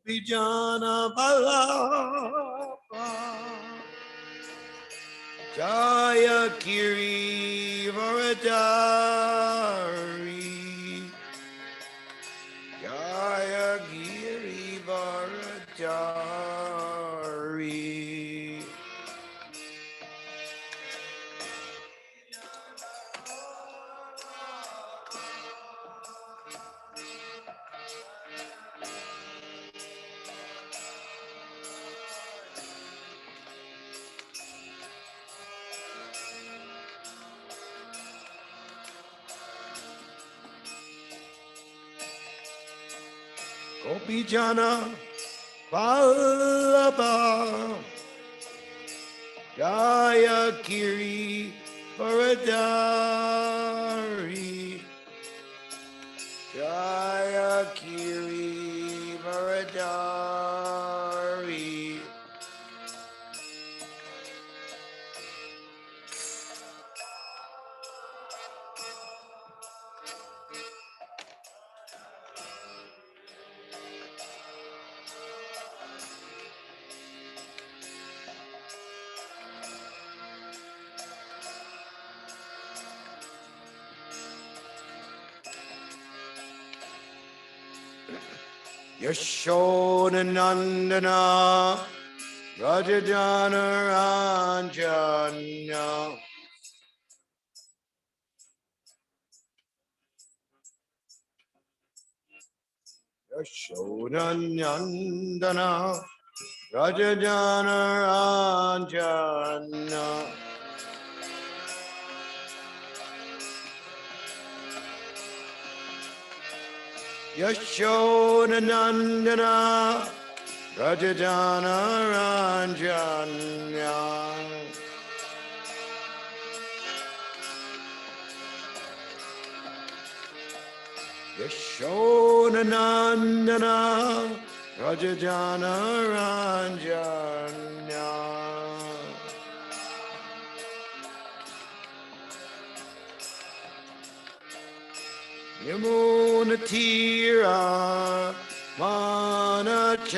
Vijana Vallabha Jaya Kiri Varadari Jaya Giri Varadari Gopijana Vallabha Jaya Kiri Varadari Jaya Kiri Varadari Yashoda Nandana Rajadana Ranjana Yashoda Nandana Rajadana Ranjana Yashoda Nandana Rajadana Ranjana Yashoda Nandana Rajadana Ranjana Yamunatira Manachari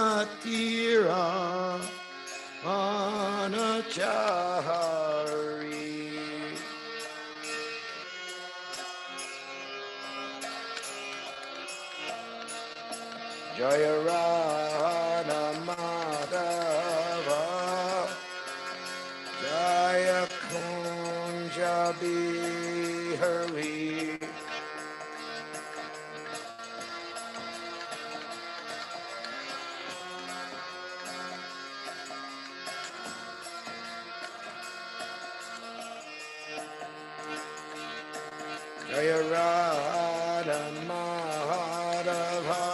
Yamunatira Manachari Jaya Radha Madhava Jaya Kunja Bihari Jaya Radha Madhava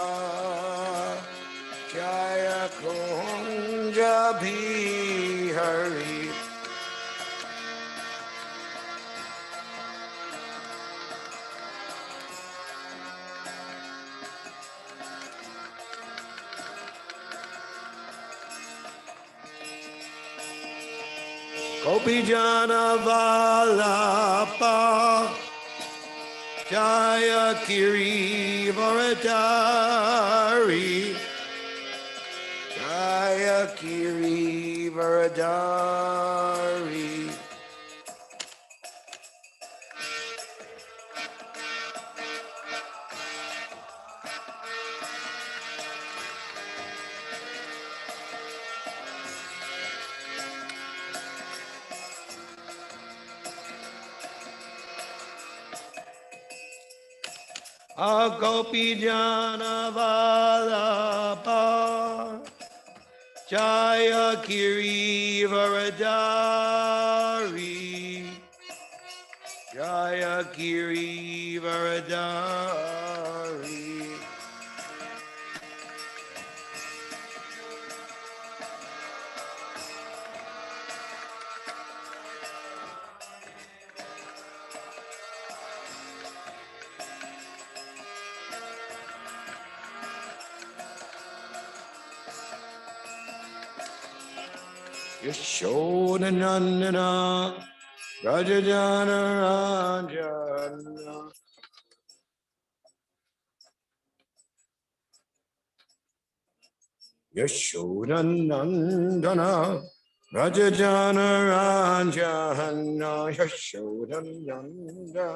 Jaya Kunja Bihari Gopijana Vallabha Jaya Kiri Varadari Jaya Kiri Varadari Gopijana Vallabha Jaya Kiri Varadari Jaya Kiri Varadari Yashodanandana Rajajana Ranjana Yashodanandana Rajajana Ranjana Yashodanandana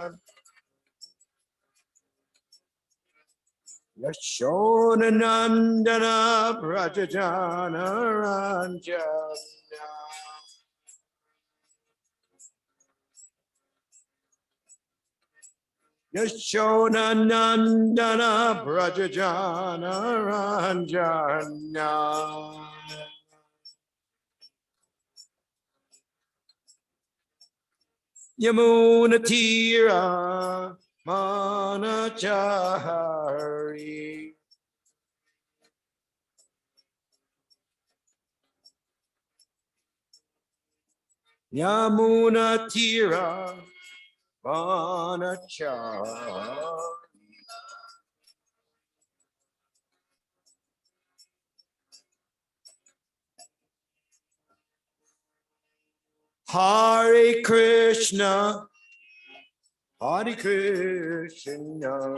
Yashodanandana Rajajana Ranjana Yashodanandana Brajajana Ranjana Yamunatira Manachari Yamunatira Manachari Hare Krishna, Hare Krishna,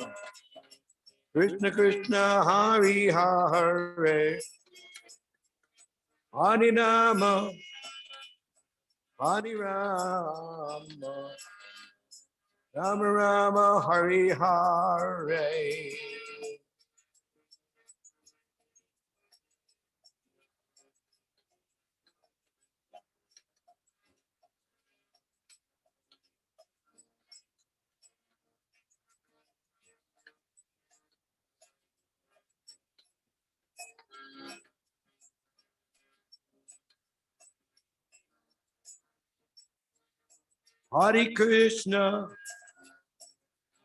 Krishna Krishna, Hare Hare, Hare Rama, Hare Rama, Rama Rama, Hare Hare. Hare Krishna,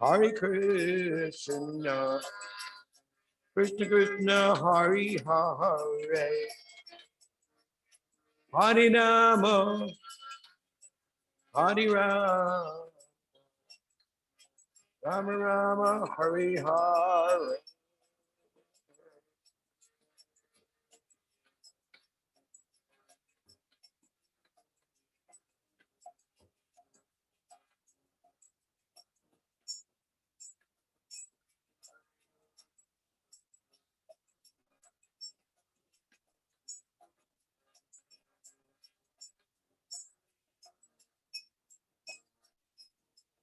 Hare Krishna, Krishna Krishna, Hare Hare, Hare Rama, Hare Rama, Rama Rama, Hare Hare.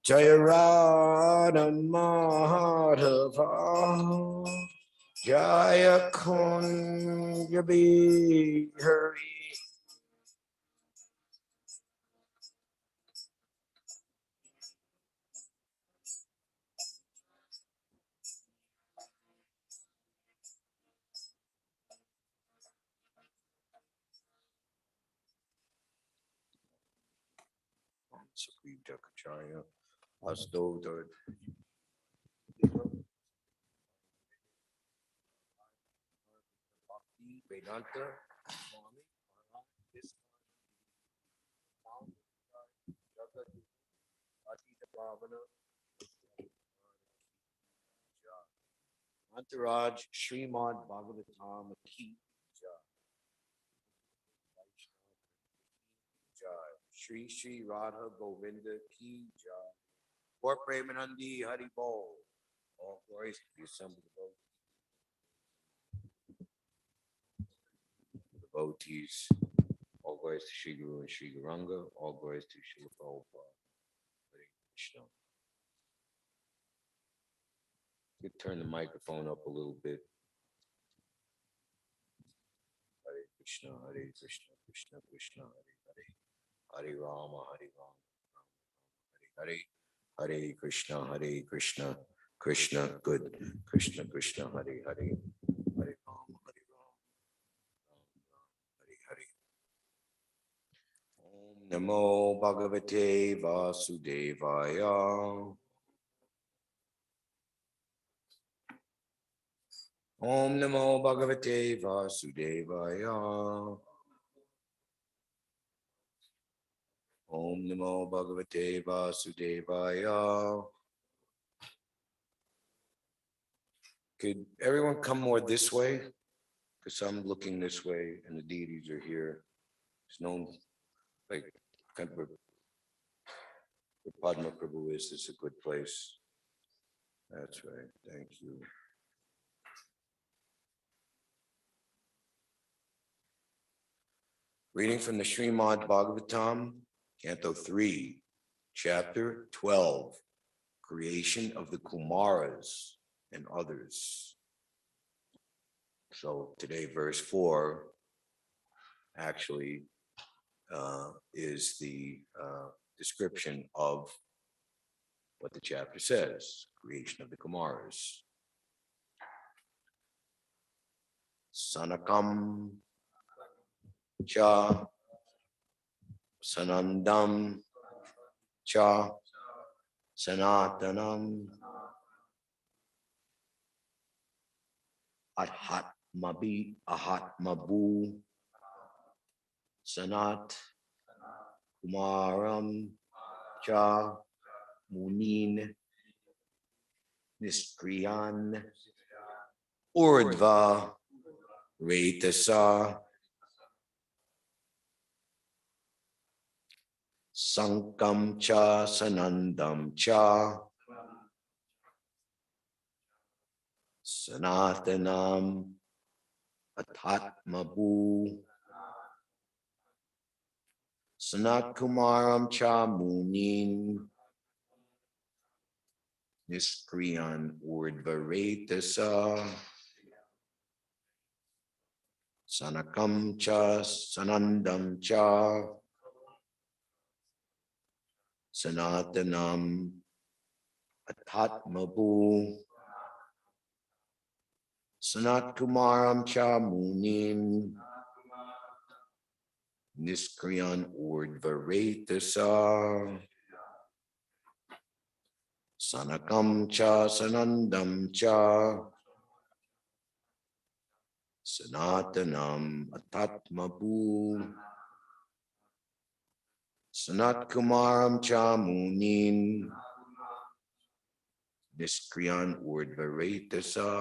Jaya Radha Madhava Jaya Kunja Bihari Sukhi Jakacharya Astodar Vedanta Swami Antaraj Srimad Bhagavatam Ki Jai Shri Shri Radha Govinda Ki Jai Lord Premanandi Hari Bol. All glories to the assembled devotees. All glories to Sri Guru and Sri Guranga. All glories to Srila Prabhupada. Hare Krishna. You could turn the microphone up a little bit. Hare Krishna, Hare Krishna, Krishna Krishna, Hare Hare. Hare Rama, Hare Rama, Hare Hare. Hare Krishna, Hare Krishna, Krishna good, Krishna Krishna, Hare Hare. Hare Rama, Hare Rama, Hare Hare. Om Namo Bhagavate Vasudevaya. Om Namo Bhagavate Vasudevaya. Om Namo Bhagavate Vasudevaya. Could everyone come more this way? Because I'm looking this way and the deities are here. It's known like kind of where Padma Prabhu is. This is a good place. That's right. Thank you. Reading from the Srimad Bhagavatam, Canto 3, Chapter 12, Creation of the Kumaras and Others. So today, verse 4 actually is the description of what the chapter says, creation of the Kumaras. Sanakam cha sanandam cha sanatanam ahatmabu sanat kumaram cha munin niskriyan urdhva retasa sankam cha sanandam cha sanatanam atatmabu sanat kumaram cha munin niskriyan urdhvaretasa sanakam cha sanandam cha sanatanam atatmabu sanat kumaram cha munin niskriyan urdhvaretasa sanakam cha sanandam cha sanatanam atatmabu sanat kumaram cha munin niskriyan urdhvaretasa.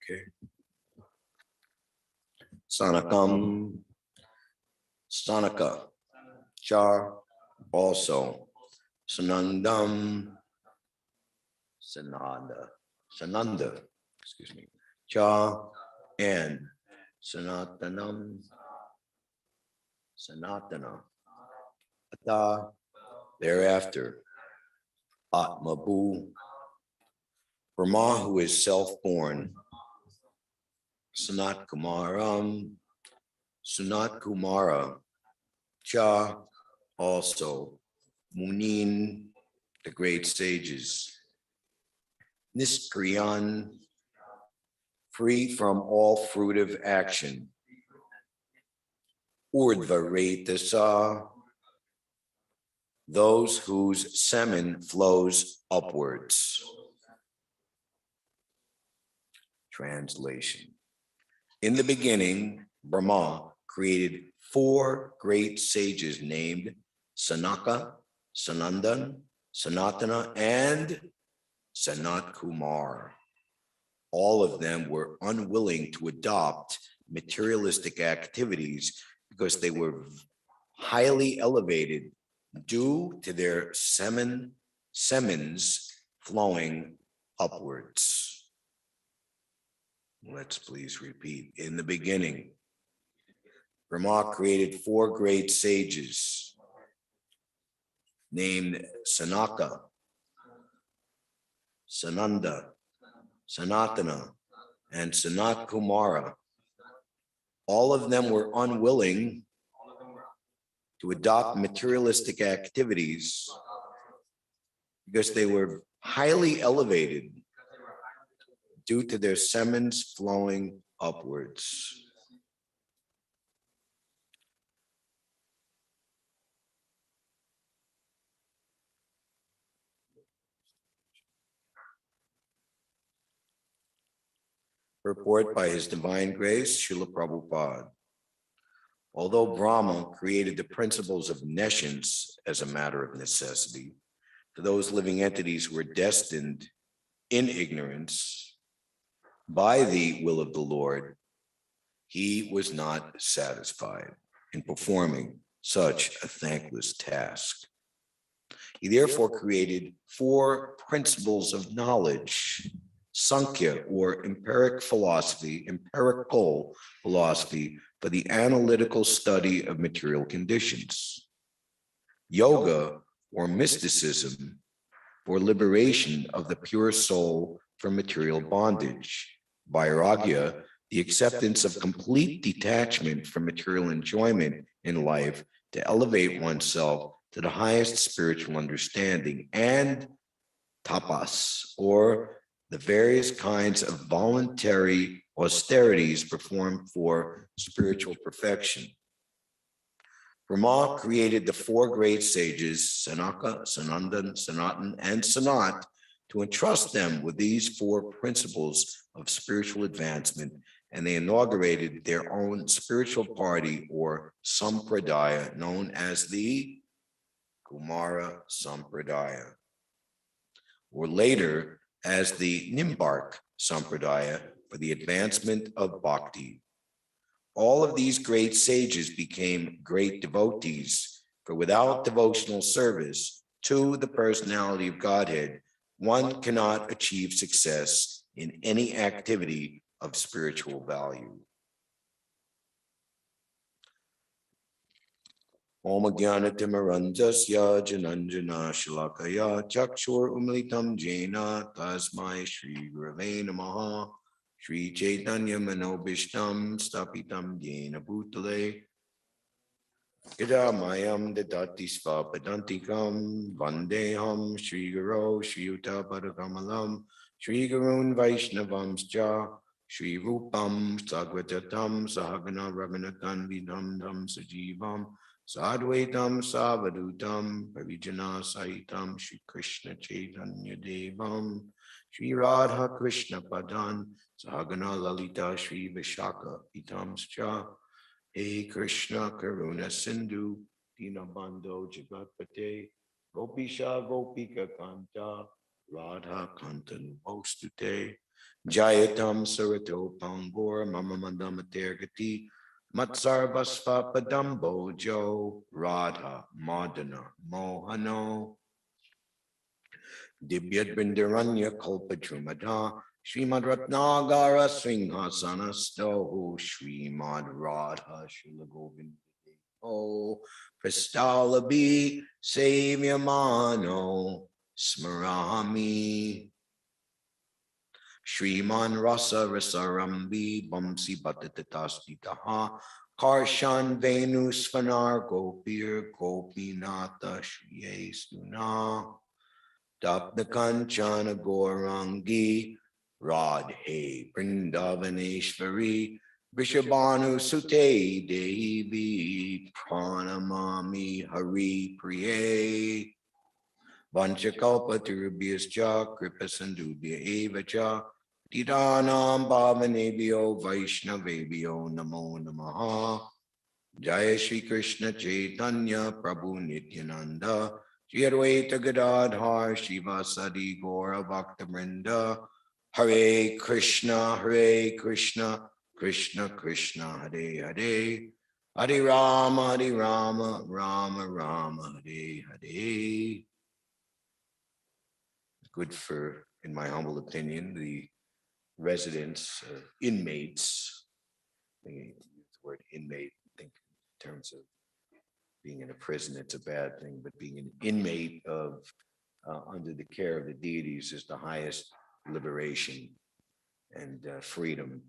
Okay. Sanakam, Sanaka, Char, also. Sanandam, Sananda, excuse me. Cha, and Sanatanam, Sanatana. Ata, thereafter. Atmabu, Brahma, who is self-born. Sanat Kumaram, Sunat Kumara, Cha, also, Munin, the great sages, Niskriyan, free from all fruitive action, Urdhvaretasa, those whose semen flows upwards. Translation. In the beginning, Brahma created 4 great sages named Sanaka, Sanandan, Sanatana, and Sanat Kumar. All of them were unwilling to adopt materialistic activities because they were highly elevated due to their semens flowing upwards. Let's please repeat. In the beginning, Brahma created four great sages named Sanaka, Sananda, Sanatana, and Sanat Kumara. All of them were unwilling to adopt materialistic activities because they were highly elevated due to their semens flowing upwards. Report by His Divine Grace, Srila Prabhupada. Although Brahma created the principles of nescience as a matter of necessity to those living entities who were destined in ignorance by the will of the Lord, He was not satisfied in performing such a thankless task. He therefore created four principles of knowledge: Sankhya, or empirical philosophy for the analytical study of material conditions; Yoga, or mysticism, for liberation of the pure soul from material bondage; Vairagya, the acceptance of complete detachment from material enjoyment in life to elevate oneself to the highest spiritual understanding; and tapas, or the various kinds of voluntary austerities performed for spiritual perfection. Brahma created the four great sages, Sanaka, Sanandan, Sanatan, and Sanat, to entrust them with these four principles of spiritual advancement, and they inaugurated their own spiritual party, or sampradaya, known as the Kumara Sampradaya, or later as the Nimbark Sampradaya, for the advancement of bhakti. All of these great sages became great devotees, for without devotional service to the personality of Godhead, one cannot achieve success in any activity of spiritual value. Om Jnanatimirandasya Jananjana Shalakaya Chakshur Umlitam Jena Tasmai Shri Gurave Namaha Shri Chaitanya Manobishtam Stapitam Jena Bhutale Idamayam Dadati Svapadantikam Vandeham Shri Guru Shri Yuta Padakamalam Shri Gurun Vaishnavamscha Shri Rupam Sagvatatam Sahagana Raghunathan Vidam Dham Sajivam Sadvaitam Savadutam Parijana Sahitam Shri Krishna Chaitanya Devam Shri Radha Krishna Padan Sahagana Lalita Shri Vishaka Itamscha. Hey Krishna Karuna Sindhu Dinabando Jagatpate Gopisha Gopika Kanta Radha Kantanu Ostute Jayatam Sarato Pangor Mama Mandamatergati Matsarvasva Padambo Jo Radha Madana Mohano Dibyat Bindaranya Kalpajumada Srimad Ratnagara Sringhasana Stohu Srimad Radha Srila Govinda O Prastalabi Savyamano Smarami Shriman Rasa Rasarambi Bamsi Bhattatasti Taha Karshan Venus Fanar Gopir Gopinata Shriye Stuna Tapta Kanchana Gorangi Radhe Vrindavaneshwari Vishabhanu Sute Devi Pranamami Hari Priye Vanchakalpa Turubhyascha Kripasandubhya Evacha Tidanam Bhavanebhyo Vaishnavebhyo Namo Namaha Jaya Shri Krishna Chaitanya Prabhu Nityananda Shri Advaita Gadadhar Shivasadi Gaura Bhakta Vrinda Hare Krishna, Krishna Krishna, Hare Hare. Hare Rama, Rama Rama, Hare Hare. Good for, in my humble opinion, the residents, inmates. I use the word inmate, I think in terms of being in a prison, it's a bad thing, but being an inmate of under the care of the deities is the highest liberation and freedom.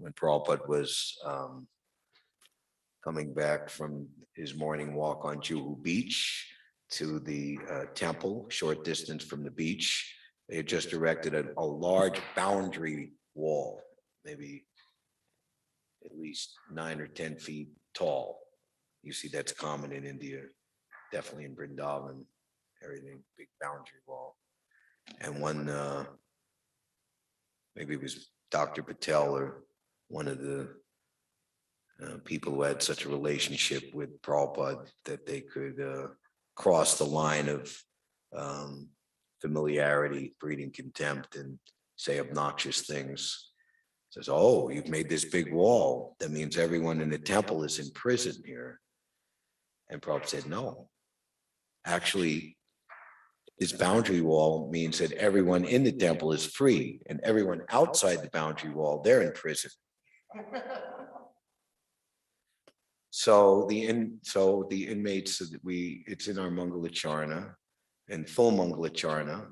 When Prabhupada was coming back from his morning walk on Juhu Beach to the temple, short distance from the beach, they had just erected a large boundary wall, maybe at least 9 or 10 feet tall. You see that's common in India, definitely in Vrindavan, everything, big boundary wall. And one, maybe it was Dr. Patel or one of the people who had such a relationship with Prabhupada that they could cross the line of familiarity, breeding contempt, and say obnoxious things. Says, oh, you've made this big wall. That means everyone in the temple is in prison here. And Prabhupada said, no. Actually, this boundary wall means that everyone in the temple is free, and everyone outside the boundary wall, they're in prison. So the inmates, it's in our Mangalacharna and full Mangalacharna.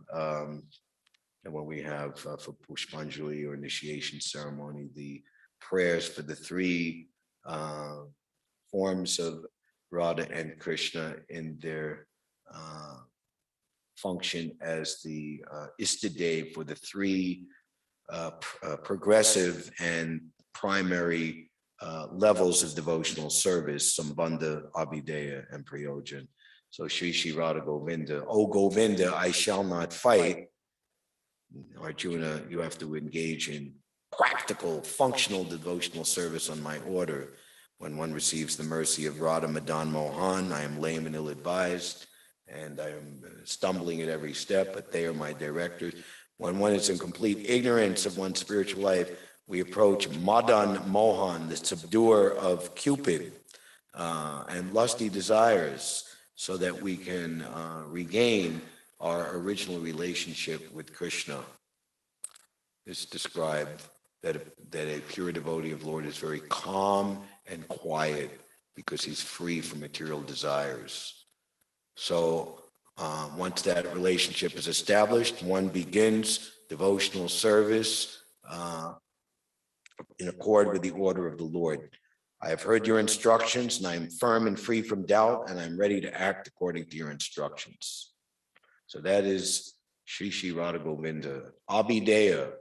And when we have for Pushpanjali or initiation ceremony, the prayers for the three forms of Radha and Krishna in their function as the Istadev for the three progressive and primary levels of devotional service, Sambandha, Abhideya, and Prayojan. So Shri Shri Radha Govinda, O Govinda, I shall not fight. Arjuna, you have to engage in practical, functional devotional service on my order. When one receives the mercy of Radha Madan Mohan, I am lame and ill-advised, and I am stumbling at every step, but they are my directors. When one is in complete ignorance of one's spiritual life, we approach Madan Mohan, the subduer of Cupid and lusty desires, so that we can regain our original relationship with Krishna. It's described that a pure devotee of Lord is very calm and quiet because he's free from material desires. So once that relationship is established, one begins devotional service in accord with the order of the Lord. I have heard your instructions, and I am firm and free from doubt, and I'm ready to act according to your instructions. So that is Shri Shri Radha Govinda, Abhideya.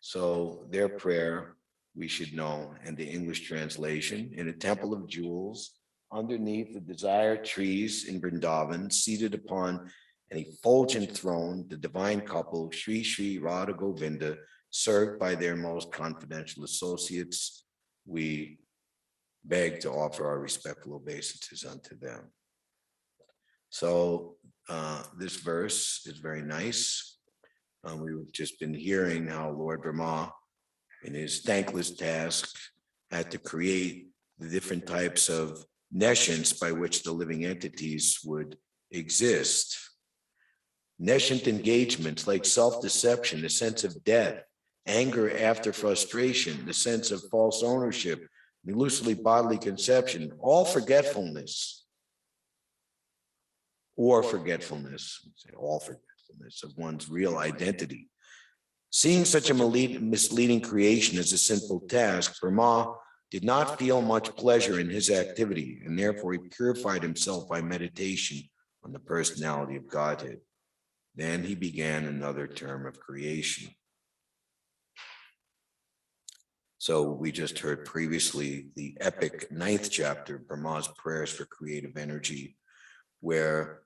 So their prayer, we should know, and the English translation, in a temple of jewels, underneath the desire trees in Vrindavan, seated upon an effulgent throne, the divine couple, Shri Shri Radha Govinda, served by their most confidential associates, we beg to offer our respectful obeisances unto them. So this verse is very nice. We've just been hearing how Lord Brahma, in his thankless task, had to create the different types of nescience by which the living entities would exist. Nescient engagements like self-deception, the sense of death, anger after frustration, the sense of false ownership, illusory bodily conception, all forgetfulness, all forgetfulness of one's real identity. Seeing such a misleading creation as a sinful task, Brahma did not feel much pleasure in his activity, and therefore he purified himself by meditation on the personality of Godhead. Then he began another term of creation. So we just heard previously the epic 9th chapter, Brahma's prayers for creative energy, where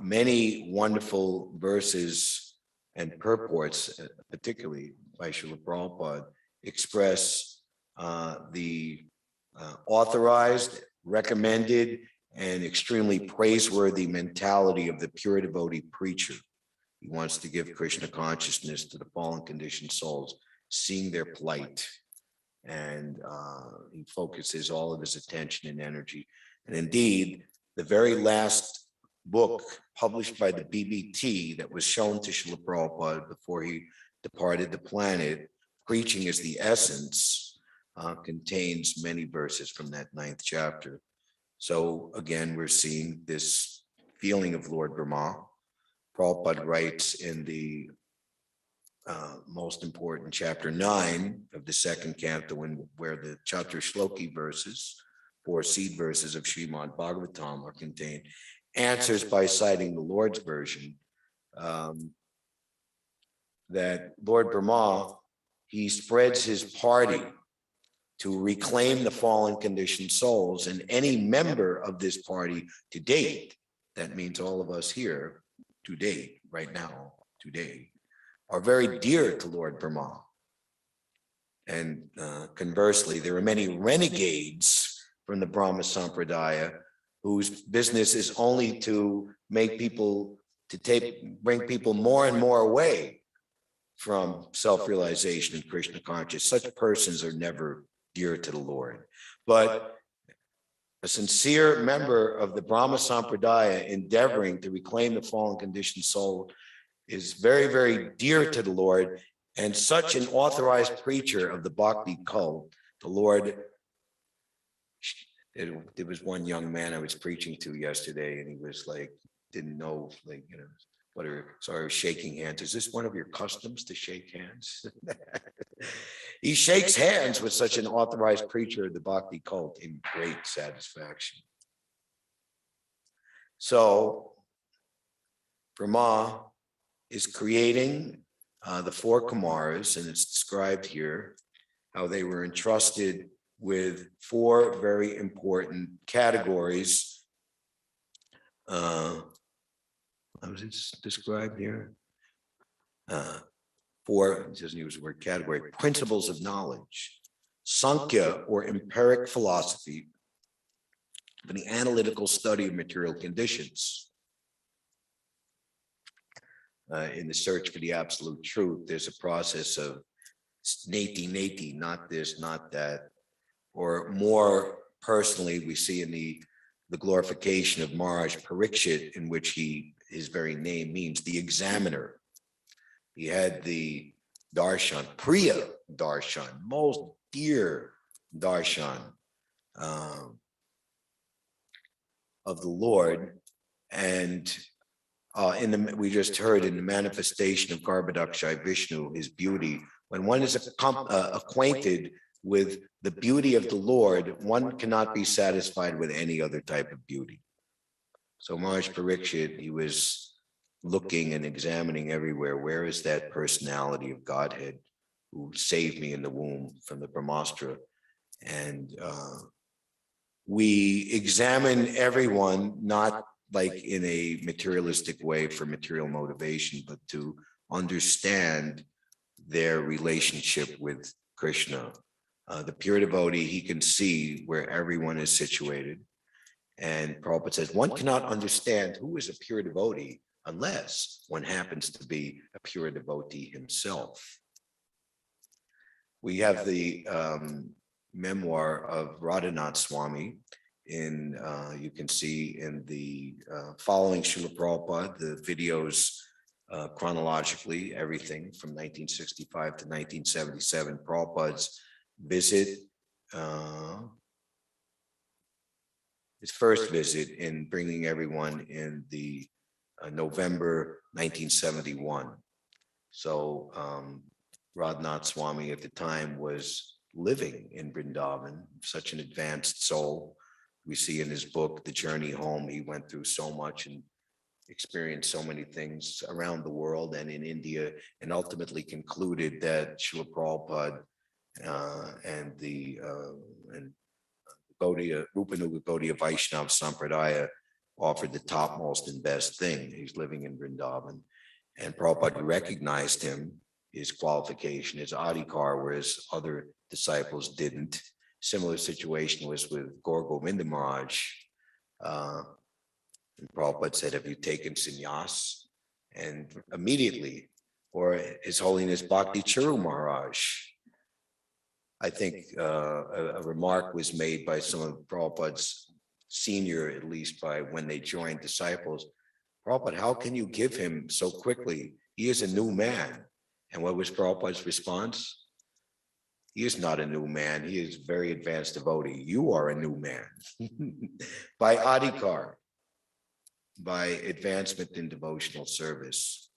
many wonderful verses and purports, particularly by Srila Prabhupada, express the authorized, recommended, and extremely praiseworthy mentality of the pure devotee preacher. He wants to give Krishna consciousness to the fallen conditioned souls, seeing their plight. And he focuses all of his attention and energy. And indeed, the very last book published by the BBT that was shown to Srila Prabhupada before he departed the planet, Preaching is the Essence, contains many verses from that 9th chapter. So again, we're seeing this feeling of Lord Brahma. Prabhupada writes in the most important chapter 9 of the 2nd canto, where the Chatra Shloki verses, 4 seed verses of Srimad Bhagavatam are contained, answers by citing the Lord's version, that Lord Brahma, he spreads his party to reclaim the fallen conditioned souls, and any member of this party to date, that means all of us here to date, right now, today, are very dear to Lord Brahma. And conversely, there are many renegades from the Brahma Sampradaya whose business is only to make people, bring people more and more away from self-realization and Krishna consciousness. Such persons are never dear to the Lord. But a sincere member of the Brahma Sampradaya endeavoring to reclaim the fallen conditioned soul is very, very dear to the Lord, and such an authorized preacher of the Bhakti cult, the Lord. There was one young man I was preaching to yesterday, and he was like, didn't know, like, you know, sorry, I was shaking hands. Is this one of your customs to shake hands? He shakes hands with such an authorized preacher of the Bhakti cult in great satisfaction. So, Brahma is creating the 4 Kumaras, and it's described here how they were entrusted with 4 very important categories. How is it described here? 4, it doesn't use the word category, principles of knowledge, Sankhya or empiric philosophy, for the analytical study of material conditions. In the search for the absolute truth, there's a process of neti, not this, not that. Or more personally, we see in the glorification of Maharaj Parikshit, in which his very name means the examiner. He had the darshan, priya darshan, most dear darshan of the Lord. And we just heard in the manifestation of Garbhodakshai Vishnu, his beauty, when one is acquainted with the beauty of the Lord, one cannot be satisfied with any other type of beauty. So Maharaj Parikshit, he was looking and examining everywhere. Where is that personality of Godhead who saved me in the womb from the Brahmastra? And we examine everyone, not like in a materialistic way for material motivation, but to understand their relationship with Krishna. The pure devotee, he can see where everyone is situated. And Prabhupada says, one cannot understand who is a pure devotee unless one happens to be a pure devotee himself. We have the memoir of Radhanath Swami. You can see in the following Srila Prabhupada, the videos chronologically, everything from 1965 to 1977, Prabhupada's visit, his first visit in bringing everyone in the November 1971. So Radhanath Swami at the time was living in Vrindavan, such an advanced soul. We see in his book, The Journey Home, he went through so much and experienced so many things around the world and in India, and ultimately concluded that Srila Prabhupada and the Rupanuga Gaudiya Vaishnava Sampradaya offered the topmost and best thing. He's living in Vrindavan. And Prabhupada recognized him, his qualification, his adhikar, whereas other disciples didn't. Similar situation was with Gaur Govinda Maharaj. And Prabhupada said, have you taken sannyas? And immediately, or His Holiness Bhakti Charu Maharaj, I think a remark was made by some of Prabhupada's senior, at least by when they joined disciples. Prabhupada, how can you give him so quickly? He is a new man. And what was Prabhupada's response? He is not a new man. He is a very advanced devotee. You are a new man. By adhikar, by advancement in devotional service.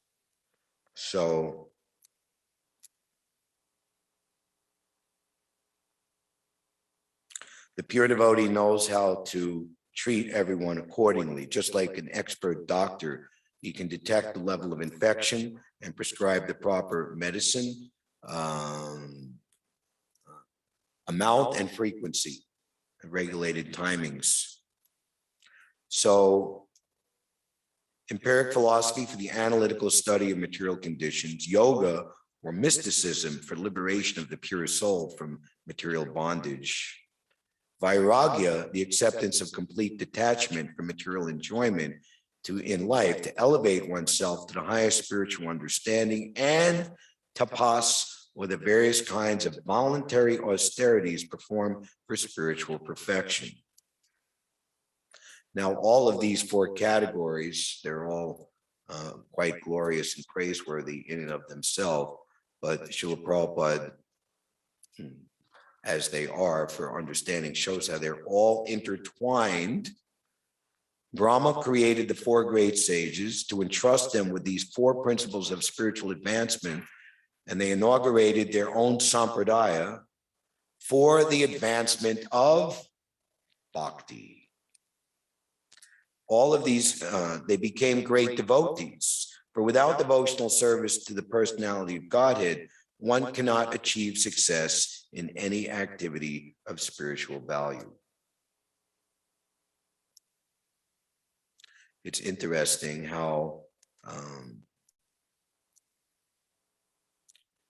So the pure devotee knows how to treat everyone accordingly. Just like an expert doctor, he can detect the level of infection and prescribe the proper medicine, amount and frequency, and regulated timings. So empiric philosophy for the analytical study of material conditions, yoga or mysticism for liberation of the pure soul from material bondage, vairagya, the acceptance of complete detachment from material enjoyment in life to elevate oneself to the highest spiritual understanding, and tapas, or the various kinds of voluntary austerities performed for spiritual perfection. Now, all of these four categories, they're all quite glorious and praiseworthy in and of themselves, but Srila Prabhupada, as they are for understanding, shows how they're all intertwined. Brahma created the four great sages to entrust them with these four principles of spiritual advancement, and they inaugurated their own sampradaya for the advancement of bhakti. All of these, they became great devotees, for without devotional service to the personality of Godhead, one cannot achieve success in any activity of spiritual value. It's interesting how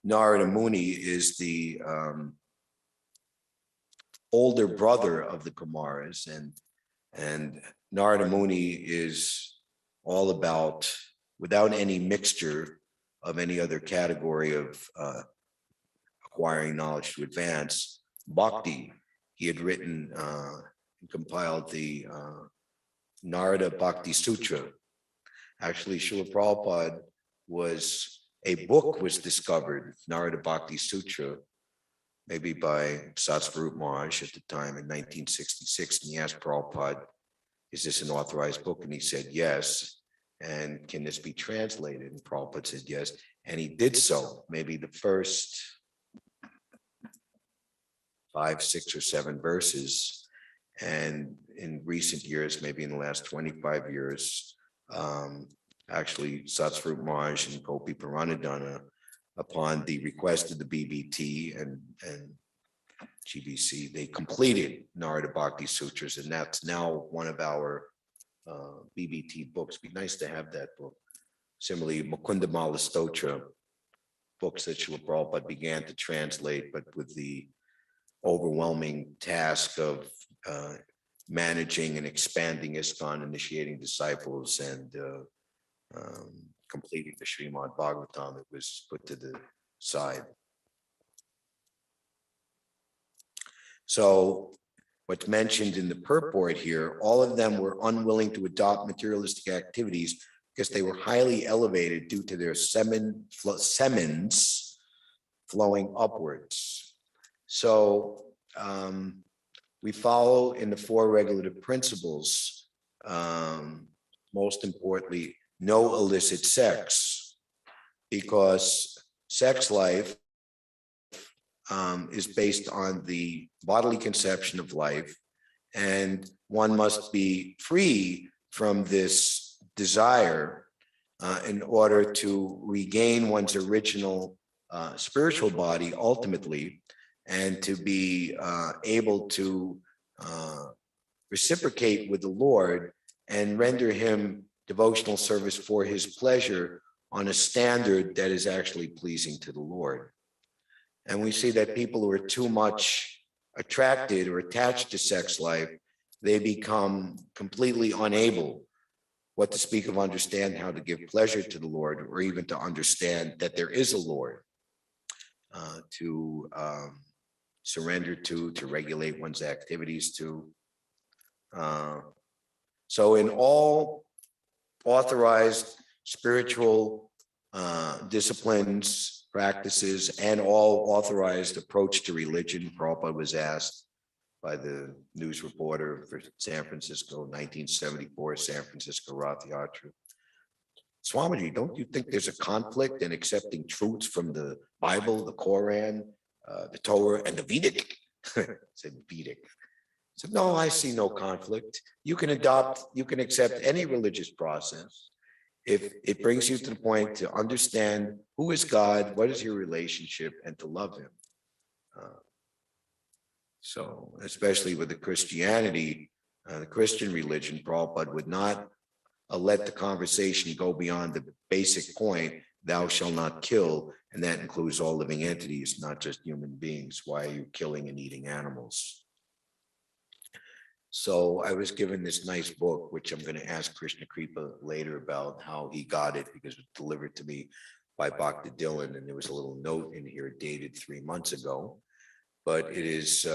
Narada Muni is the older brother of the Kumaras, and Narada Muni is all about, without any mixture of any other category of acquiring knowledge to advance, bhakti. He had written and compiled the Narada Bhakti Sutra. Actually, Srila Prabhupada a book was discovered, Narada Bhakti Sutra, maybe by Satsvarup Maharaj at the time in 1966. And he asked Prabhupada, is this an authorized book? And he said, yes. And can this be translated? And Prabhupada said, yes. And he did so, maybe the first 5, 6, or 7 verses. And in recent years, maybe in the last 25 years, actually Satsvarup Maharaj and Gopi Paranadhana, upon the request of the BBT and GBC, they completed Narada Bhakti Sutras, and that's now one of our BBT books. It'd be nice to have that book. Similarly, Mukundamala Stotra, books that Srila Prabhupada began to translate, but with the overwhelming task of managing and expanding ISKCON, initiating disciples, and completing the Srimad Bhagavatam, it was put to the side. So what's mentioned in the purport here, all of them were unwilling to adopt materialistic activities because they were highly elevated due to their semens flowing upwards. So we follow in the 4 regulative principles, most importantly, no illicit sex, because sex life is based on the bodily conception of life, and one must be free from this desire in order to regain one's original spiritual body ultimately, and to be able to reciprocate with the Lord and render him devotional service for his pleasure on a standard that is actually pleasing to the Lord. And we see that people who are too much attracted or attached to sex life, they become completely unable what to speak of understand how to give pleasure to the Lord, or even to understand that there is a Lord, to surrender to regulate one's activities to. So in all authorized spiritual disciplines, practices, and all authorized approach to religion, Prabhupada was asked by the news reporter for San Francisco, 1974, San Francisco Rath Yatra, Swamiji, don't you think there's a conflict in accepting truths from the Bible, the Koran, the Torah, and the Vedic? Said Vedic. Said, no, I see no conflict. You can accept any religious process if it brings you to the point to understand who is God, what is your relationship, and to love him. So, especially with the Christianity, the Christian religion, Prabhupada would not let the conversation go beyond the basic point, thou shalt not kill, and that includes all living entities, not just human beings. Why are you killing and eating animals? So I was given this nice book, which I'm going to ask Krishna Kripa later about how he got it, because it was delivered to me by Bhakti Dylan, and there was a little note in here dated 3 months ago, but it is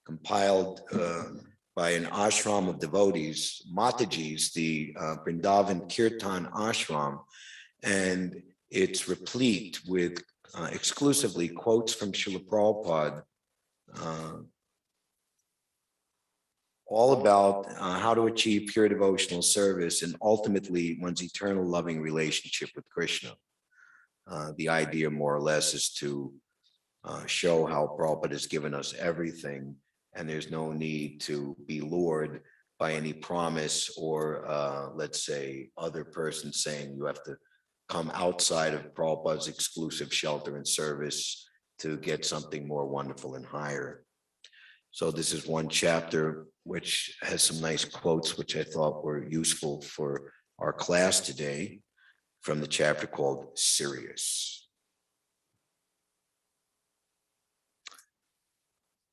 compiled by an ashram of devotees, Mataji's, the Vrindavan Kirtan ashram, and it's replete with exclusively quotes from Srila Prabhupada, all about how to achieve pure devotional service and ultimately one's eternal loving relationship with Krishna. The idea more or less is to show how Prabhupada has given us everything, and there's no need to be lured by any promise or let's say other person saying you have to come outside of Prabhupada's exclusive shelter and service to get something more wonderful and higher. So this is one chapter which has some nice quotes which I thought were useful for our class today, from the chapter called Sirius.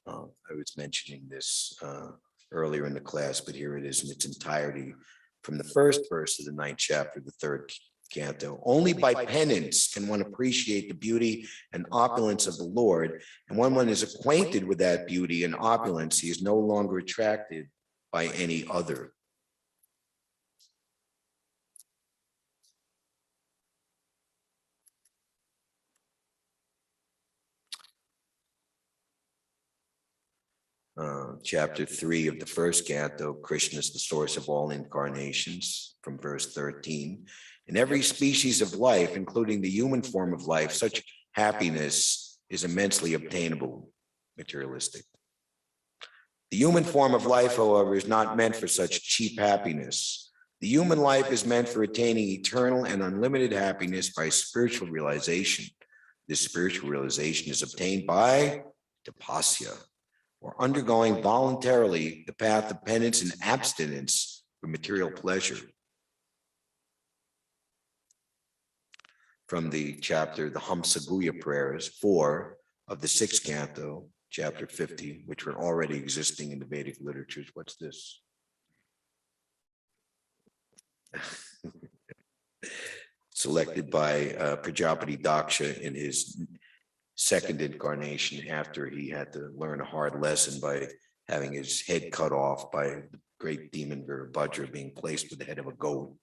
I was mentioning this earlier in the class, but here it is in its entirety from the first verse of the 9th chapter, the 3rd canto. Only by penance can one appreciate the beauty and opulence of the Lord, and when one is acquainted with that beauty and opulence, he is no longer attracted by any other. Chapter 3 of the 1st canto, Krishna is the source of all incarnations, from verse 13. In every species of life, including the human form of life, such happiness is immensely obtainable, materialistic. The human form of life, however, is not meant for such cheap happiness. The human life is meant for attaining eternal and unlimited happiness by spiritual realization. This spiritual realization is obtained by tapasya, or undergoing voluntarily the path of penance and abstinence from material pleasure. From the chapter, the Hamsaguya prayers, 4 of the 6th canto, chapter 50, which were already existing in the Vedic literatures. What's this? Selected by Prajapati Daksha in his 2nd incarnation, after he had to learn a hard lesson by having his head cut off by the great demon Virabhadra being placed with the head of a goat.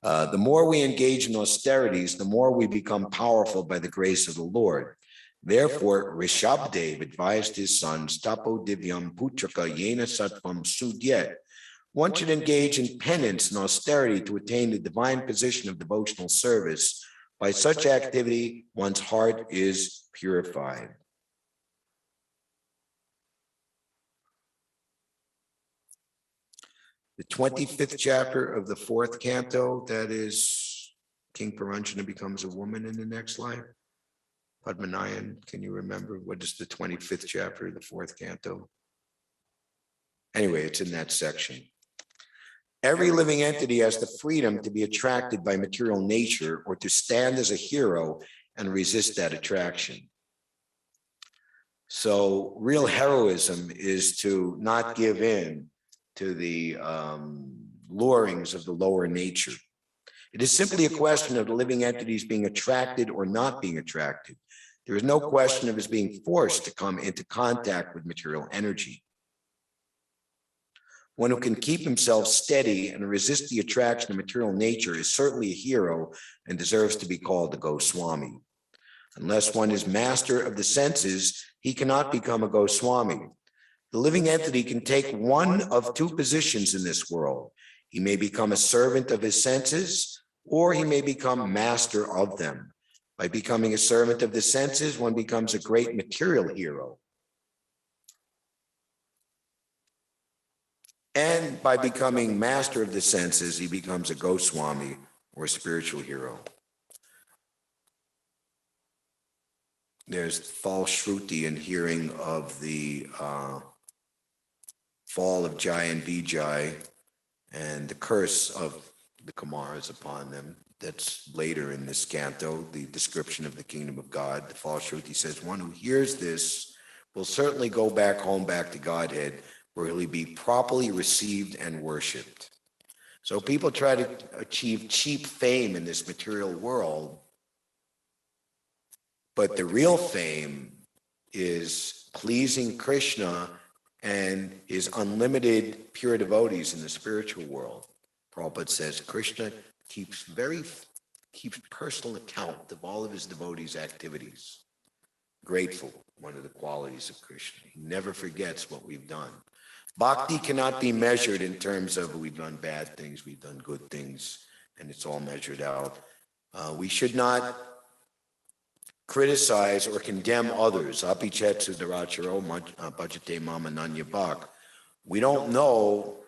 The more we engage in austerities, the more we become powerful by the grace of the Lord. Therefore, Rishabdev advised his sons, Tapo Divyam Putraka Yena Sattvam Sudyet. One should engage in penance and austerity to attain the divine position of devotional service. By such activity, one's heart is purified. The 25th chapter of the 4th canto, that is King Paranjana becomes a woman in the next life. Padmanayan, can you remember what is the 25th chapter of the 4th canto? Anyway, it's in that section. Every living entity has the freedom to be attracted by material nature or to stand as a hero and resist that attraction. So real heroism is to not give in to the lurings of the lower nature. It is simply a question of the living entities being attracted or not being attracted. There is no question of his being forced to come into contact with material energy. One who can keep himself steady and resist the attraction of material nature is certainly a hero and deserves to be called a Goswami. Unless one is master of the senses, he cannot become a Goswami. The living entity can take one of two positions in this world. He may become a servant of his senses, or he may become master of them. By becoming a servant of the senses, one becomes a great material hero. And by becoming master of the senses, he becomes a Goswami or a spiritual hero. There's false Shruti in hearing of the fall of Jai and Vijay and the curse of the Kumaras upon them. That's later in this canto, the description of the kingdom of God. The false Shruti says, one who hears this will certainly go back home, back to Godhead, where he'll be properly received and worshipped. So people try to achieve cheap fame in this material world, but the real fame is pleasing Krishna and his unlimited pure devotees in the spiritual world. Prabhupada says Krishna keeps personal account of all of his devotees' activities. Grateful, one of the qualities of Krishna. He never forgets what we've done. Bhakti cannot be measured in terms of we've done bad things, we've done good things, and it's all measured out. We should not criticize or condemn others. Apichetsu daracharo bhajate mama nanya bhak. We don't know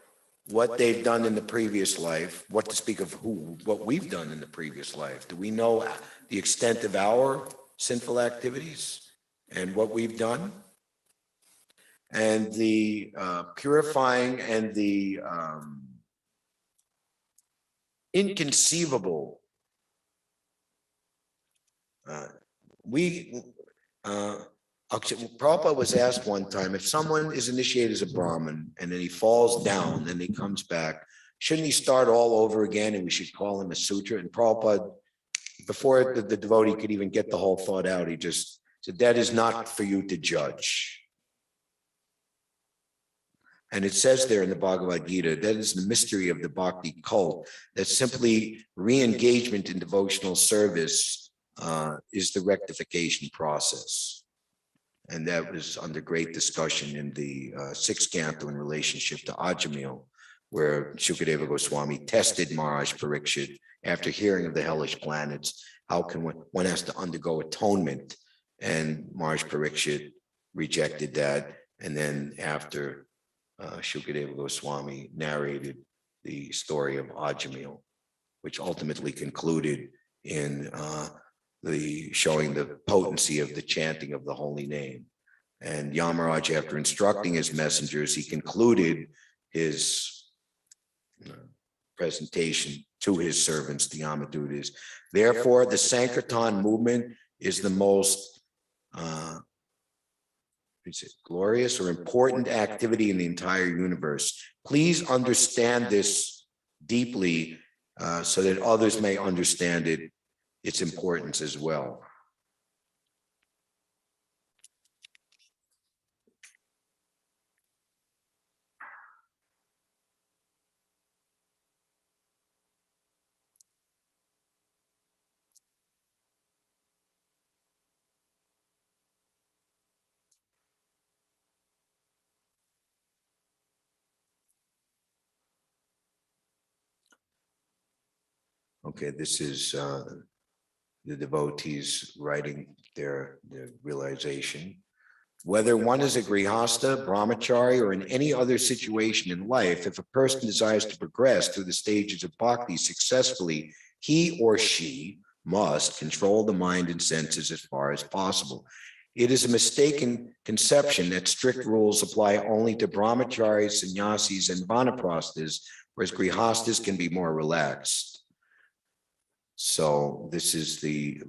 what they've done in the previous life, what to speak of what we've done in the previous life. Do we know the extent of our sinful activities and what we've done? And the purifying and the inconceivable. Prabhupada was asked one time, if someone is initiated as a Brahmin and then he falls down and he comes back, shouldn't he start all over again and we should call him a sutra? And Prabhupada, before the devotee could even get the whole thought out, he just said, that is not for you to judge. And it says there in the Bhagavad Gita, that is the mystery of the Bhakti cult, that simply re-engagement in devotional service is the rectification process. And that was under great discussion in the sixth canto in relationship to Ajamil, where Shukadeva Goswami tested Maharaj Parikshit after hearing of the hellish planets. How can one has to undergo atonement? And Maharaj Parikshit rejected that. And then after Shukadeva Goswami narrated the story of Ajamil, which ultimately concluded in the showing the potency of the chanting of the holy name. And Yamaraj, after instructing his messengers, he concluded his presentation to his servants, the Yamadutas. Therefore, the Sankirtan movement is the most glorious or important activity in the entire universe. Please understand this deeply so that others may understand its importance as well. Okay, this is the devotees writing their realization. Whether one is a grihasta, brahmachari, or in any other situation in life, if a person desires to progress through the stages of bhakti successfully, he or she must control the mind and senses as far as possible. It is a mistaken conception that strict rules apply only to brahmacharis, sannyasis, and vanaprasthas, whereas grihastas can be more relaxed. So this is the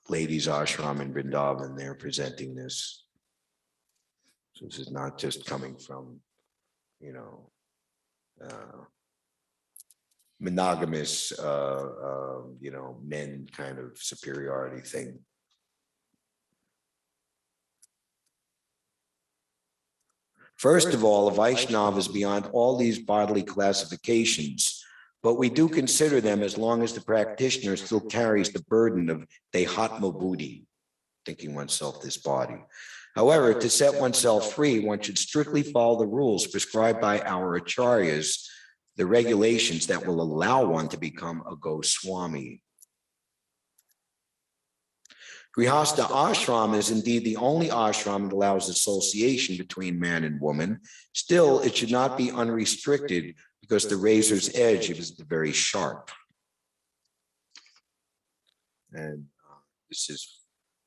ladies' ashram in Vrindavan. They're presenting this. So this is not just coming from, monogamous, men kind of superiority thing. First of all, a Vaishnava is beyond all these bodily classifications, but we do consider them as long as the practitioner still carries the burden of dehatma buddhi, thinking oneself this body. However, to set oneself free, one should strictly follow the rules prescribed by our acharyas, the regulations that will allow one to become a Goswami. Grihastha ashram is indeed the only ashram that allows association between man and woman. Still, it should not be unrestricted because the razor's edge is very sharp. And this is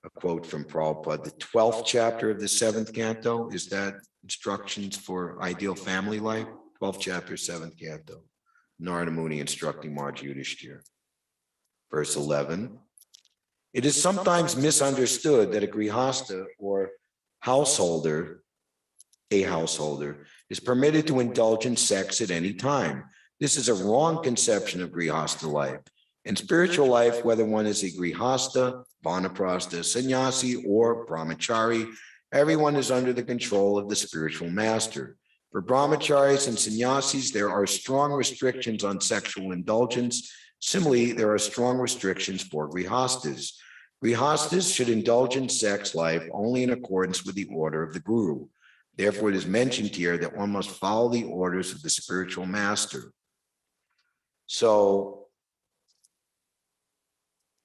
a quote from Prabhupada. The 12th chapter of the 7th canto, is that instructions for ideal family life? 12th chapter, 7th canto. Narada Muni instructing Marja Yudhishthira. Verse 11. It is sometimes misunderstood that a grihastha or householder, is permitted to indulge in sex at any time. This is a wrong conception of grihastha life. In spiritual life, whether one is a grihastha, vanaprastha, sannyasi, or brahmachari, everyone is under the control of the spiritual master. For brahmacharis and sannyasis, there are strong restrictions on sexual indulgence. Similarly, there are strong restrictions for grihasthas. Grihasthas should indulge in sex life only in accordance with the order of the guru. Therefore, it is mentioned here that one must follow the orders of the spiritual master. So,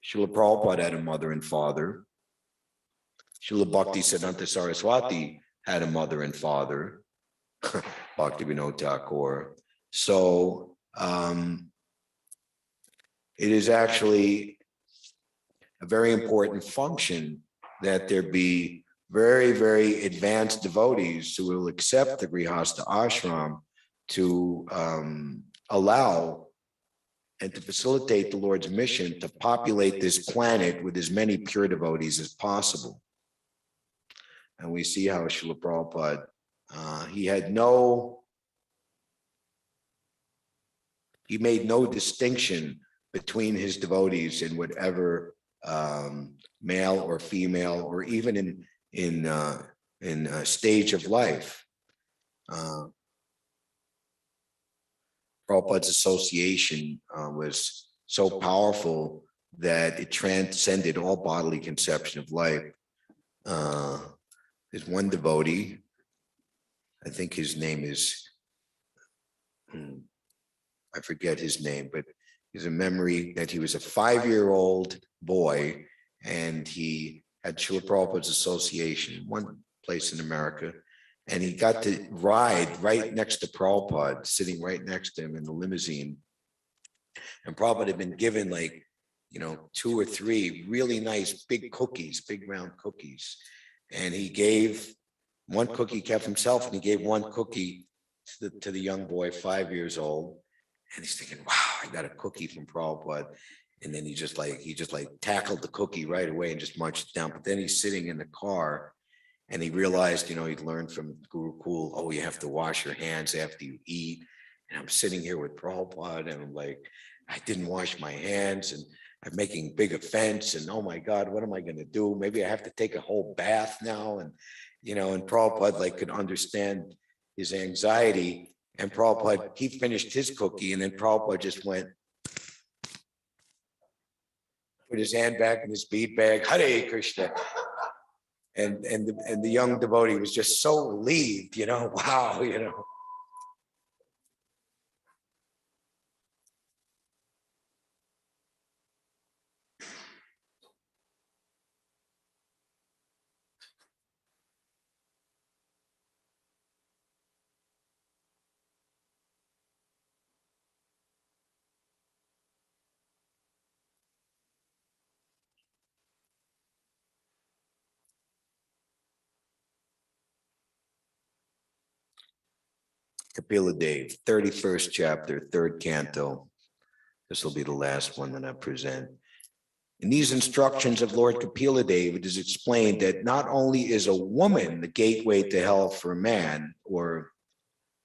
Srila Prabhupada had a mother and father. Srila Bhaktisiddhanta Saraswati had a mother and father, Bhaktivinoda Thakur. So, it is actually a very important function that there be very, very advanced devotees who will accept the Grihastha ashram to allow and to facilitate the Lord's mission to populate this planet with as many pure devotees as possible. And we see how Srila Prabhupada, he made no distinction between his devotees in whatever male or female, or even in a stage of life. Prabhupada's association was so powerful that it transcended all bodily conception of life. There's one devotee, I think his name is, I forget his name, but there's a memory that he was a 5-year-old boy and he had Srila Prabhupada's association, one place in America, and he got to ride right next to Prabhupada, sitting right next to him in the limousine. And Prabhupada had been given 2 or 3 really nice big cookies, big round cookies. And he gave one cookie, kept himself, and he gave one cookie to the young boy, 5 years old. And he's thinking, wow, I got a cookie from Prabhupada. And then he just tackled the cookie right away and just munched it down. But then he's sitting in the car and he realized, he'd learned from Guru Kul, oh, you have to wash your hands after you eat. And I'm sitting here with Prabhupada and I'm like, I didn't wash my hands and I'm making big offense. And oh my God, what am I going to do? Maybe I have to take a whole bath now. And, and Prabhupada could understand his anxiety. And Prabhupada, he finished his cookie and then Prabhupada just went, put his hand back in his bead bag, Hare Krishna. And the young devotee was just so relieved, wow, Kapila Dev, 31st chapter, 3rd canto. This will be the last one that I present. In these instructions of Lord Kapila Dev, it is explained that not only is a woman the gateway to hell for a man, or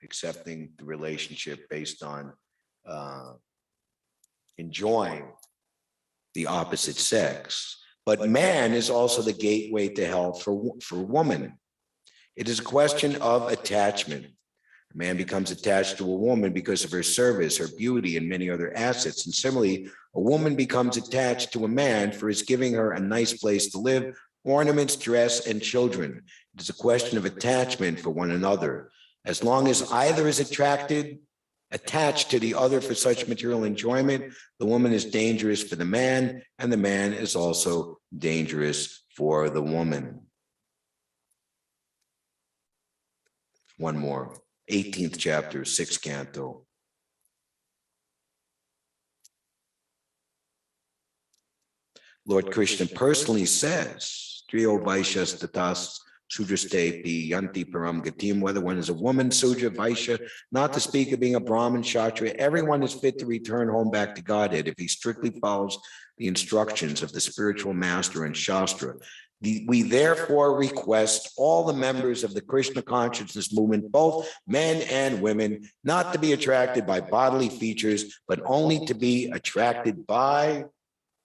accepting the relationship based on enjoying the opposite sex. But man is also the gateway to hell for woman. It is a question of attachment. A man becomes attached to a woman because of her service, her beauty, and many other assets. And similarly, a woman becomes attached to a man for his giving her a nice place to live, ornaments, dress, and children. It is a question of attachment for one another. As long as either is attached to the other for such material enjoyment, the woman is dangerous for the man, and the man is also dangerous for the woman. One more, 18th chapter, 6th canto. Lord Krishna personally says, Triyo Vaishyas Tatas Sudrastepi Yanti Param Gatim, whether one is a woman, Sudra, Vaishya, not to speak of being a Brahmin, Kshatriya, everyone is fit to return home back to Godhead if he strictly follows the instructions of the spiritual master and Shastra. We therefore request all the members of the Krishna consciousness movement, both men and women, not to be attracted by bodily features, but only to be attracted by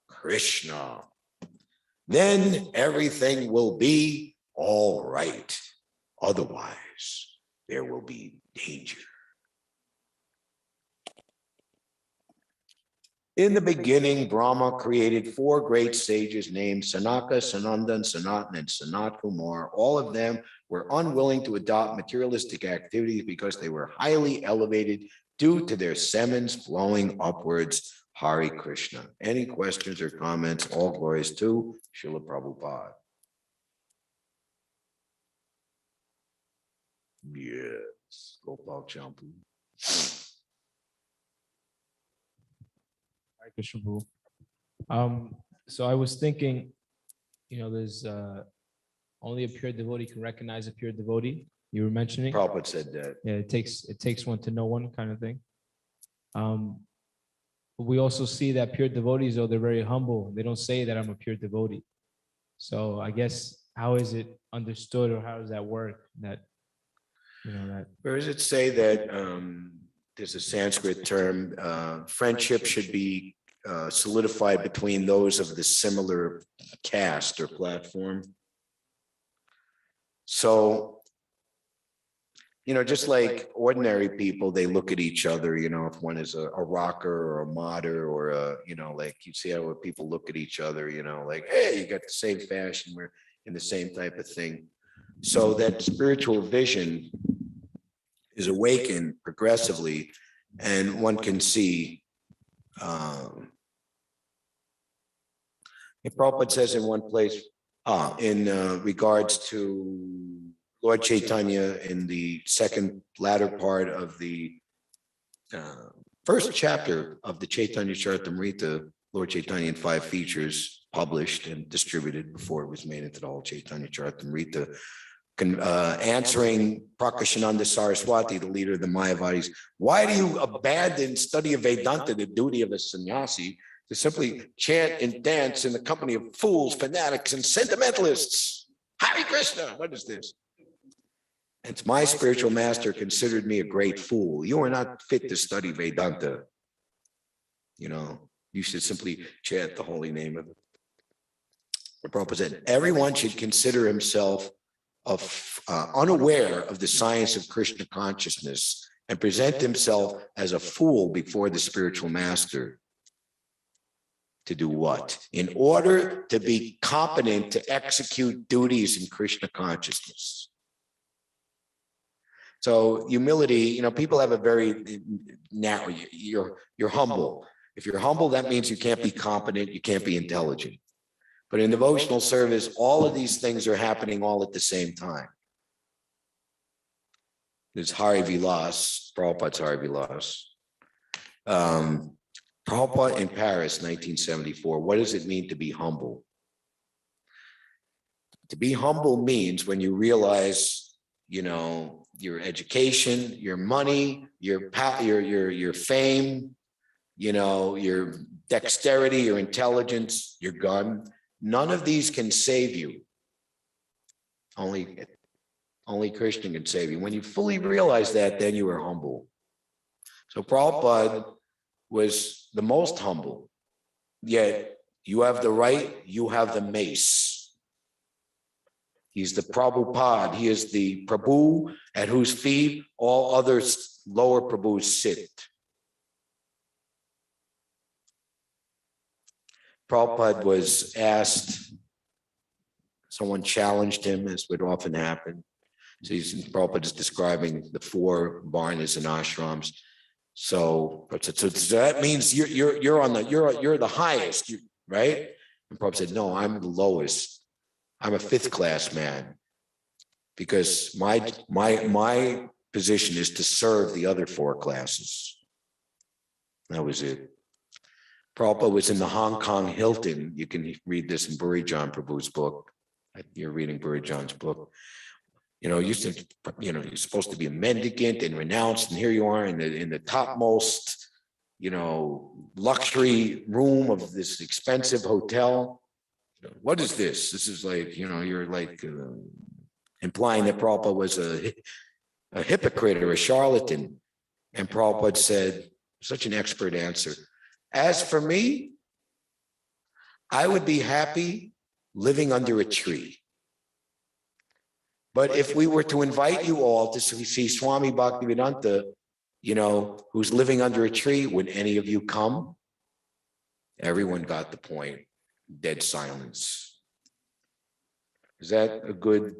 Krishna. Then everything will be all right. Otherwise, there will be danger. In the beginning, Brahma created 4 great sages named Sanaka, Sanandan, Sanatan, and Sanat Kumar. All of them were unwilling to adopt materialistic activities because they were highly elevated due to their semens flowing upwards. Hare Krishna. Any questions or comments? All glories to Srila Prabhupada. Yes, Gopal Champu. Hare Krishna Prabhu. So I was thinking, there's only a pure devotee can recognize a pure devotee. You were mentioning. Prabhupada said that. Yeah, it takes one to know one kind of thing. But we also see that pure devotees, though, they're very humble. They don't say that I'm a pure devotee. So I guess how is it understood, or how does that work? That Where does it say that there's a Sanskrit term, friendship should be solidified between those of the similar caste or platform? So, just like ordinary people, they look at each other, if one is a rocker or a modder or like you see how people look at each other, like, hey, you got the same fashion, we're in the same type of thing. So that spiritual vision is awakened progressively, and one can see. Prabhupada says in one place, in regards to Lord Chaitanya in the second latter part of the first chapter of the Chaitanya Charitamrita, Lord Chaitanya in 5 features, published and distributed before it was made into the whole Chaitanya Charitamrita, answering Prakashananda Saraswati, the leader of the Mayavadis, why do you abandon study of Vedanta, the duty of a sannyasi, to simply chant and dance in the company of fools, fanatics, and sentimentalists? Hare Krishna, what is this? And my spiritual master considered me a great fool. You are not fit to study Vedanta. You should simply chant the holy name of it. The Prabhupada said, everyone should consider himself unaware of the science of Krishna consciousness and present himself as a fool before the spiritual master. To do what? In order to be competent to execute duties in Krishna consciousness. So humility, people have a very narrow, you're humble. If you're humble, that means you can't be competent, you can't be intelligent. But in devotional service, all of these things are happening all at the same time. There's Hari Vilas, Prabhupada's Hari Vilas. Prabhupada in Paris, 1974. What does it mean to be humble? To be humble means when you realize, your education, your money, your fame, your dexterity, your intelligence, your gun, none of these can save you. Only Krishna can save you. When you fully realize that, then you are humble. So Prabhupada was the most humble. Yet you have the right, you have the mace. He's the Prabhupada. He is the Prabhu at whose feet all other lower Prabhus sit. Prabhupada was asked, someone challenged him, as would often happen. So Prabhupada is describing the 4 varnas and ashrams. So that means you're the highest, right? And Prabhupada said, no, I'm the lowest. I'm a 5th class man, because my position is to serve the other 4 classes. That was it. Prabhupada was in the Hong Kong Hilton. You can read this in Burijan Prabhu's book. You're reading Burijan's book. You're supposed to be a mendicant and renounced, and here you are in the topmost, luxury room of this expensive hotel. What is this? This is like, you're like implying that Prabhupada was a hypocrite or a charlatan. And Prabhupada said, such an expert answer, as for me, I would be happy living under a tree. But if we were to invite you all to see Swami Bhaktivedanta, who's living under a tree, would any of you come? Everyone got the point. Dead silence. Is that a good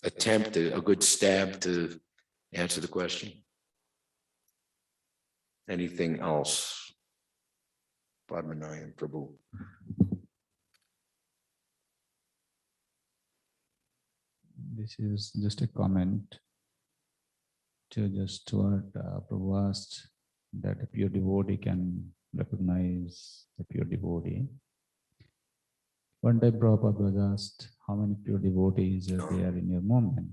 attempt, a good stab to answer the question? Anything else? Padmanabhan Prabhu. This is just a comment to just what Prabhu asked, that a pure devotee can recognize a pure devotee. One day Prabhupada was asked, how many pure devotees are there in your movement?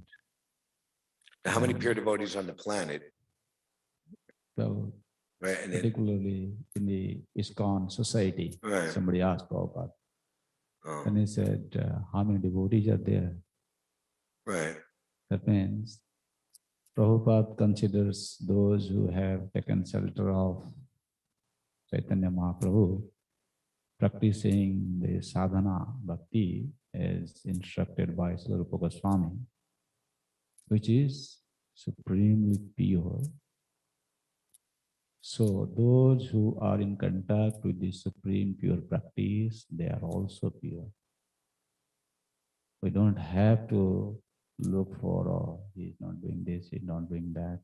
How many pure devotees on the planet? Well, right, and particularly in the ISKCON society, right. Somebody asked Prabhupada. And he said, how many devotees are there? Right. That means Prabhupada considers those who have taken shelter of Chaitanya Mahaprabhu practicing the sadhana bhakti as instructed by Srila Rupa Goswami, which is supremely pure. So those who are in contact with the supreme pure practice, they are also pure. We don't have to look for, oh, he's not doing this, he's not doing that.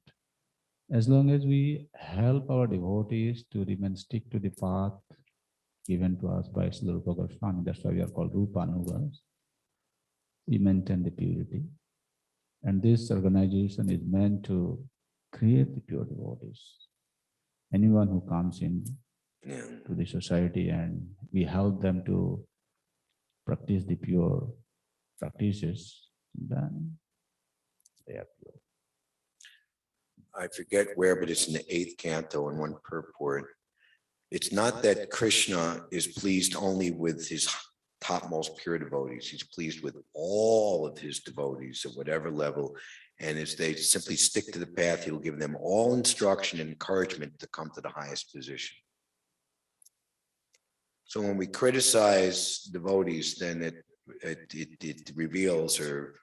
As long as we help our devotees to remain stick to the path given to us by Srila Rupa Goswami, that's why we are called Rupanugas, we maintain the purity. And this organization is meant to create the pure devotees. Anyone who comes in to the society and we help them to practice the pure practices, then they are pure. I forget where, but it's in the 8th canto in one purport. It's not that Krishna is pleased only with his topmost pure devotees. He's pleased with all of his devotees at whatever level. And as they simply stick to the path, he'll give them all instruction and encouragement to come to the highest position. So when we criticize devotees, then it reveals or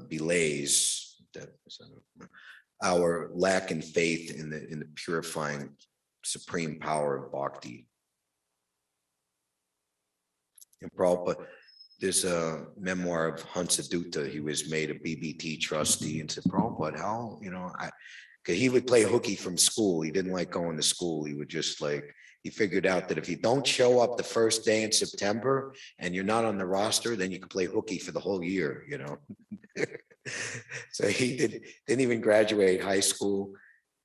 belays our lack in faith in the purifying supreme power of bhakti. And Prabhupada, there's a memoir of Hansadutta. He was made a BBT trustee and said, Prabhupada, how, because he would play hooky from school. He didn't like going to school. He would just he figured out that if you don't show up the first day in September and you're not on the roster, then you can play hooky for the whole year, So he didn't even graduate high school.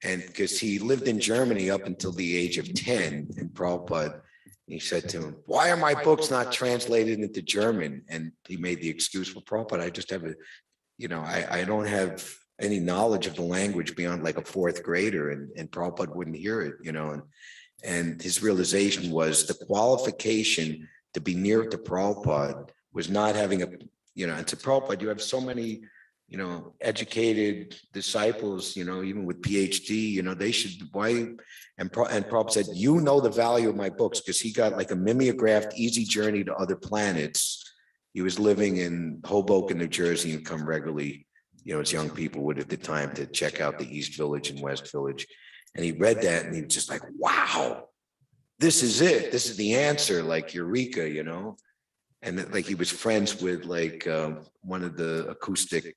And because he lived in Germany up until the age of 10, and Prabhupada, he said to him, why are my books not translated into German? And he made the excuse, well, Prabhupada, I just have I don't have any knowledge of the language beyond like a 4th grader. And Prabhupada wouldn't hear it, and his realization was the qualification to be near to Prabhupada was not having and to Prabhupada, you have so many educated disciples, even with PhD, they should, why? And Prabhupada said, the value of my books, because he got like a mimeographed Easy Journey to Other Planets. He was living in Hoboken, New Jersey, and come regularly, as young people would at the time, to check out the East Village and West Village. And he read that and he was just like, wow, this is it. This is the answer, like Eureka, And like he was friends with like one of the acoustic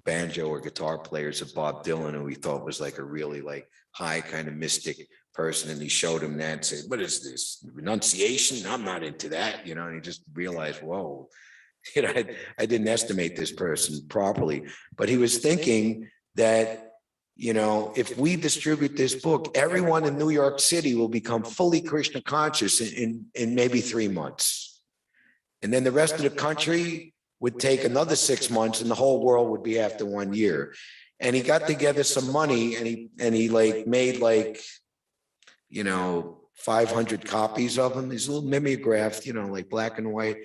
banjo or guitar players of Bob Dylan, who he thought was like a really like high kind of mystic person. And he showed him that and said, what is this? Renunciation? I'm not into that, and he just realized, whoa, I didn't estimate this person properly. But he was thinking that, if we distribute this book, everyone in New York City will become fully Krishna conscious in maybe 3 months. And then the rest of the country would take another 6 months, and the whole world would be after 1 year. And he got together some money, and he like made like, 500 copies of them, these little mimeographed, like black and white.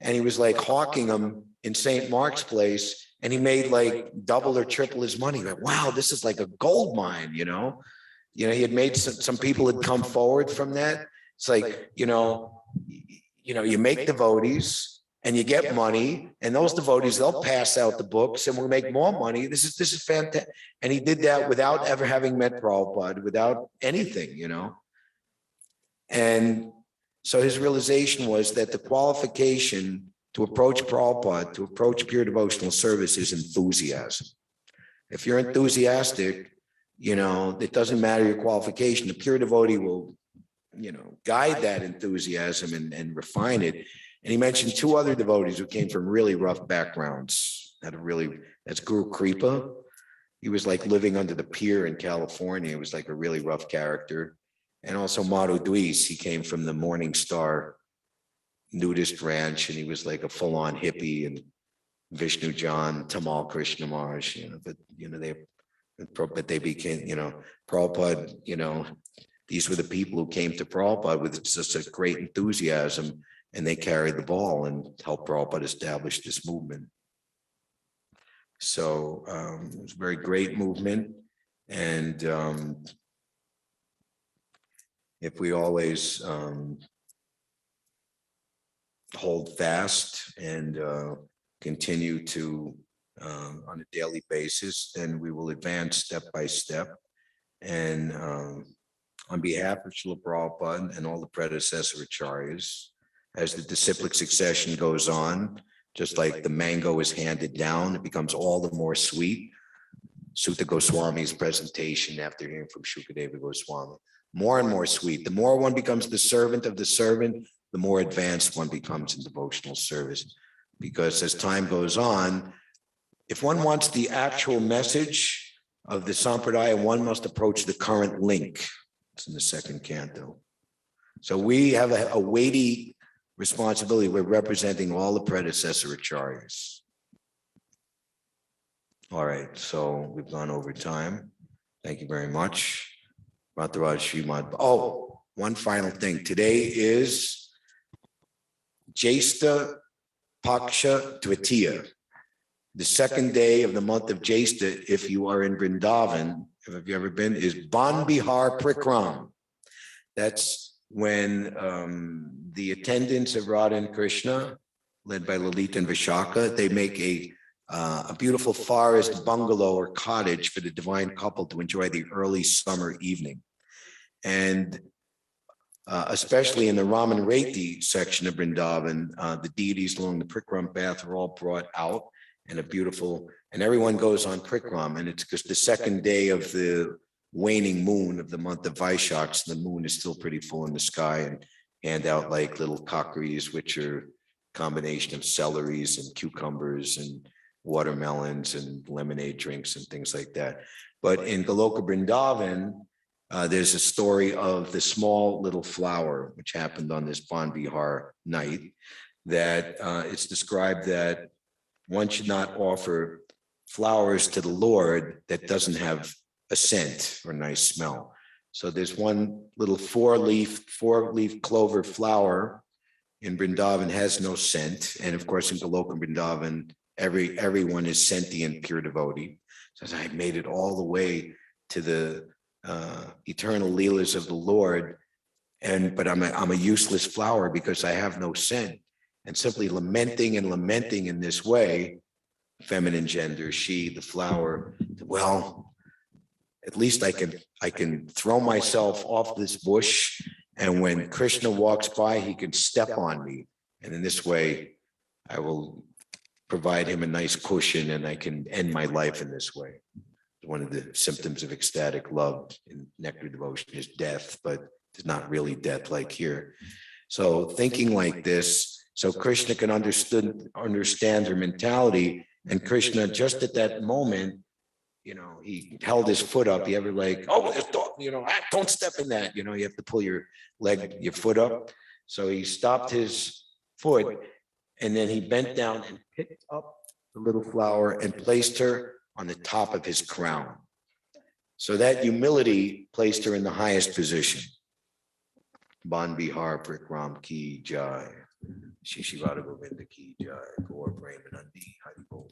And he was like hawking them in St. Mark's Place, and he made like double or triple his money. Like, wow, this is like a gold mine, he had made some people had come forward from that. It's like, you make devotees and you get money, and those devotees, they'll pass out the books and we'll make more money. This is fantastic. And he did that without ever having met Prabhupada, without anything, And so his realization was that the qualification to approach Prabhupada, to approach pure devotional service, is enthusiasm. If you're enthusiastic, it doesn't matter your qualification. The pure devotee will, guide that enthusiasm and refine it. And he mentioned 2 other devotees who came from really rough backgrounds. That's Guru Kripa. He was like living under the pier in California. He was like a really rough character. And also Madhu Dweez. He came from the Morning Star nudist ranch, and he was like a full-on hippie. And Vishnu John, Tamal Krishna Maharaj, but they became, Prabhupada, these were the people who came to Prabhupada with just a great enthusiasm, and they carried the ball and helped Prabhupada establish this movement. So it was a very great movement. And if we always hold fast and continue to on a daily basis, then we will advance step by step. And on behalf of Srila Prabhupada and all the predecessor acharyas, as the disciplic succession goes on, just like the mango is handed down, it becomes all the more sweet. Sutta Goswami's presentation after hearing from Shukadeva Goswami, more and more sweet. The more one becomes the servant of the servant, the more advanced one becomes in devotional service. Because as time goes on, if one wants the actual message of the Sampradaya, one must approach the current link. It's in the 2nd canto. So we have a weighty responsibility. We're representing all the predecessor acharyas. All right, so we've gone over time. Thank you very much. Oh, one final thing. Today is Jyestha Paksha Dvitiya, the 2nd day of the month of Jyestha. If you are in Vrindavan, if you ever been, is Ban Bihar Prikram. That's when the attendants of Radha and Krishna, led by Lalita and Vishaka, they make a beautiful forest bungalow or cottage for the divine couple to enjoy the early summer evening. And especially in the Raman Raya section of Vrindavan, the deities along the Prikram path are all brought out, and and everyone goes on Prikram, and it's just the 2nd day of the waning moon of the month of Vaishak, so the moon is still pretty full in the sky, and hand out like little kakris, which are a combination of celeries and cucumbers and watermelons and lemonade drinks and things like that. But in Goloka Vrindavan, there's a story of the small little flower, which happened on this Ban Bihar night, that it's described that one should not offer flowers to the Lord that doesn't have a scent or nice smell. So there's one little four-leaf clover flower in Vrindavan, has no scent. And of course, in Goloka Vrindavan, everyone is sentient, pure devotee. Says, I made it all the way to the eternal leelas of the Lord, but I'm a useless flower because I have no scent. And simply lamenting and lamenting in this way, feminine gender, she, the flower, well, at least I can throw myself off this bush, and when Krishna walks by, he can step on me. And in this way, I will provide him a nice cushion, and I can end my life in this way. One of the symptoms of ecstatic love in nectar devotion is death, but it's not really death like here. So thinking like this, so Krishna can understand her mentality, and Krishna just at that moment, he held his foot up. You ever like, oh, don't step in that. You have to pull your foot up. So he stopped his foot, and then he bent down and picked up the little flower and placed her on the top of his crown. So that humility placed her in the highest position. Ban Bihar Prikram Ki Jai. Shishivada Govinda Ki Jai. Gaur Premanandi Hari Bol.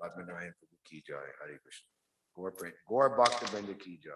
Padmanarayan Prabhu Ki Jai. Hare Krishna. Gaur Bhakta Vrinda Ki Jai.